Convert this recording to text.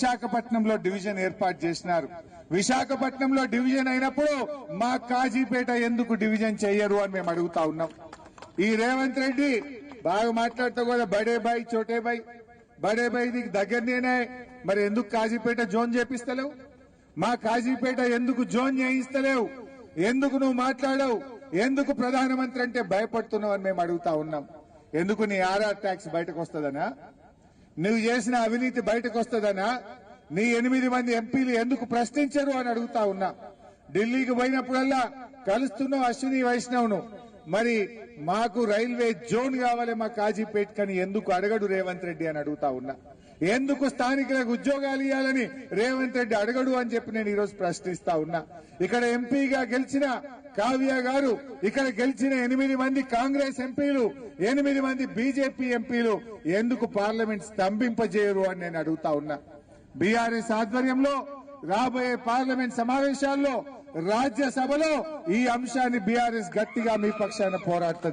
విశాఖపట్నంలో డివిజన్ ఏర్పాటు చేసినారు. విశాఖపట్నంలో డివిజన్ అయినప్పుడు మా కాజీపేట ఎందుకు డివిజన్ చేయరు అని మేము అడుగుతా ఉన్నాం. ఈ రేవంత్ రెడ్డి బాగా మాట్లాడుతూ కూడా బడే బాయ్ చోటే బాయ్, బడే బాయ్ నీకు దగ్గరనేనే, మరి ఎందుకు కాజీపేట జోన్ చేపిస్తలేవు? మా కాజీపేట ఎందుకు జోన్ చేయిస్తలేవు? ఎందుకు నువ్వు మాట్లాడవు? ఎందుకు ప్రధానమంత్రి అంటే భయపడుతున్నావు అని మేము అడుగుతా ఉన్నాం. ఎందుకు నీ ఆర్ఆర్ ట్యాక్స్ బయటకు వస్తుందనా? నువ్వు చేసిన అవినీతి బయటకు వస్తుందనా? నీ 8 మంది ఎంపీలు ఎందుకు ప్రశ్నించరు అని అడుగుతా ఉన్నా. ఢిల్లీకి పోయినప్పుడల్లా కలుస్తున్నావు అశ్విని వైష్ణవ్ను, మరి మాకు రైల్వే జోన్ కావాలి మా కాజీపేటకని ఎందుకు అడగడు రేవంత్ రెడ్డి అని అడుగుతా ఉన్నా. ఎందుకు స్థానికులకు ఉద్యోగాలు ఇవ్వాలని రేవంత్ రెడ్డి అడగడు అని చెప్పి నేను ఈరోజు ప్రశ్నిస్తా ఉన్నా. ఇక్కడ ఎంపీగా గెలిచిన కావ్య గారు, ఇక్కడ గెలిచిన 8 మంది కాంగ్రెస్ ఎంపీలు, 8 మంది బీజేపీ ఎంపీలు ఎందుకు పార్లమెంట్ స్తంభింపజేయరు అని నేను అడుగుతా ఉన్నా. బీఆర్ఎస్ ఆధ్వర్యంలో రాబోయే పార్లమెంట్ సమావేశాల్లో రాజ్యసభలో ఈ అంశాన్ని బీఆర్ఎస్ గట్టిగా మీ పక్షాన పోరాడుతుంది.